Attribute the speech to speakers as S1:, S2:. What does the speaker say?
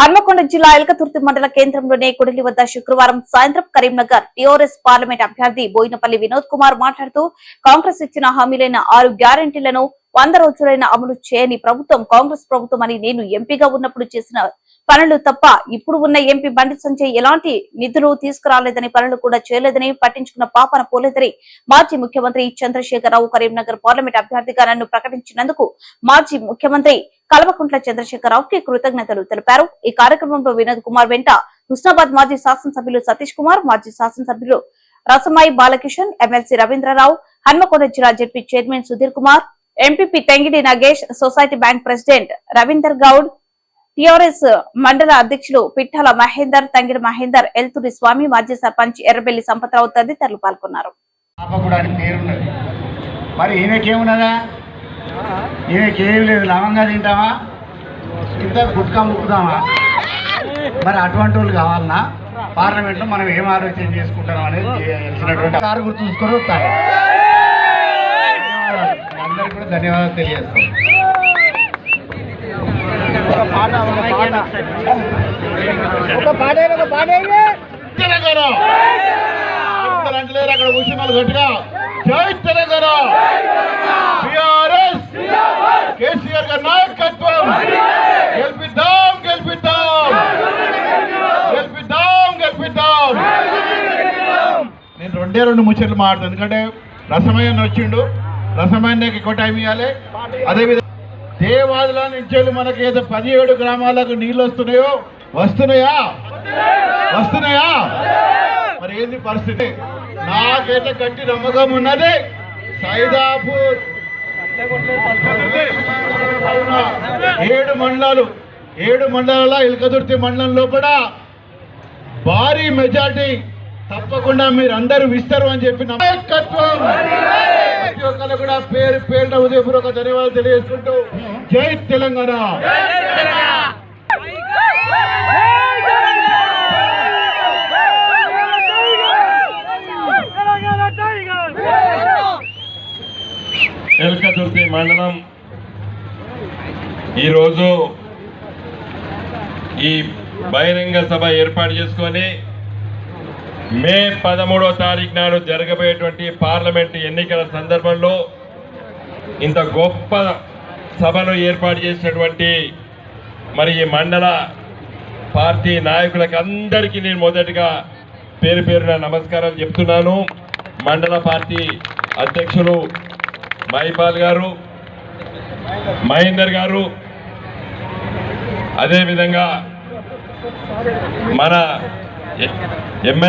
S1: హన్మకొండ జిల్లా ఎలకతుర్తి మండల కేంద్రంలోని కొడిలి వద్ద శుక్రవారం సాయంత్రం కరీంనగర్ టీఆర్ఎస్ పార్లమెంట్ అభ్యర్థి బోయినపల్లి వినోద్ కుమార్ మాట్లాడుతూ కాంగ్రెస్ ఇచ్చిన హామీలైన 6 గ్యారెంటీలను 100 రోజులైన అమలు చేయని ప్రభుత్వం కాంగ్రెస్ ప్రభుత్వం అని నేను ఎంపీగా ఉన్నప్పుడు చేసిన పనులు తప్ప ఇప్పుడు ఉన్న ఎంపీ బండి సంజయ్ ఎలాంటి నిధులు తీసుకురాలేదని పనులు కూడా చేయలేదని పట్టించుకున్న పాపన పోలేదని మాజీ ముఖ్యమంత్రి చంద్రశేఖరరావు కరీంనగర్ పార్లమెంట్ అభ్యర్థిగా నన్ను ప్రకటించినందుకు మాజీ ముఖ్యమంత్రి కల్వకుంట్ల చంద్రశేఖరరావుకి కృతజ్ఞతలు తెలిపారు। ఈ కార్యక్రమంలో వినోద్ కుమార్ వెంట హుస్నాబాద్ మాజీ శాసనసభ్యులు సతీష్ కుమార్, మాజీ శాసనసభ్యులు రసమాయి బాలకిషన్, ఎమ్మెల్సీ రవీంద్రరావు, హన్మకొండ జిల్లా ZP chairman Sudheer Kumar, MPP Tengidi Nagesh, society bank president Ravinder Goud, TRS మండల అధ్యక్షులు పిట్టాల మహేందర్, తంగిడి మహేందర్, ఎల్తురి స్వామి, మాజీ సర్పంచ్ ఎర్రబెల్లి సంపత్రావు తదితరులు పాల్గొన్నారు।
S2: మరి ఈయనకేమున్నదా, ఈయనకేం లేదు, లవంగా తింటామా, ఇంత గుట్కా ముక్కుదామా? మరి అటువంటి వాళ్ళు కావాలన్నా పార్లమెంట్లో మనం ఏం ఆలోచన చేసుకుంటాం అనేది తెలిసినటువంటి కారు గుర్తు చూసుకొని వస్తాను। అందరికీ కూడా ధన్యవాదాలు తెలియజేస్తాం। అక్కడ కూర్చున్నారు గట్టిగా జై తెలంగాణ, కేసీఆర్ గారి నాయకత్వం, గెలిపిద్దాం గెలిపిద్దాం గెలిపిద్దాం గెలిపిద్దాం। నేను రెండు ముచ్చట్లు మాట్లాడతాను, ఎందుకంటే రసమయ్య వచ్చిండు, రసమయ్యకి ఎక్కువ టైం ఇవ్వాలి। అదేవిధంగా దేవాదుల నుంచి మనకి ఏదో 17 గ్రామాలకు నీళ్ళు వస్తున్నాయా? మరి ఏంది పరిస్థితి? నాకైతే గట్టి నమ్మకం ఉన్నది, సైదాపూర్ 7 మండలాల ఎలకతుర్తి మండలం లోపల భారీ మెజార్టీ తప్పకుండా మీరు అందరూ ఇస్తారు అని చెప్పి నాయకత్వం, ప్రతి ఒక్కరు కూడా పేరున ఉదయపూర్వక ధన్యవాదాలు తెలియజేసుకుంటూ జై తెలంగాణ।
S3: ఎలకతుర్తి మండలం ఈరోజు ఈ బహిరంగ సభ ఏర్పాటు చేసుకొని మే 13వ తారీఖు నాడు జరగబోయేటువంటి పార్లమెంట్ ఎన్నికల సందర్భంలో ఇంత గొప్ప సభను ఏర్పాటు చేసినటువంటి మరి ఈ మండల పార్టీ నాయకులకు అందరికీ నేను మొదటిగా పేరున నమస్కారాలు చెప్తున్నాను। మండల పార్టీ అధ్యక్షులు మైపాల్ గారు, మహేందర్ గారు, అదేవిధంగా మన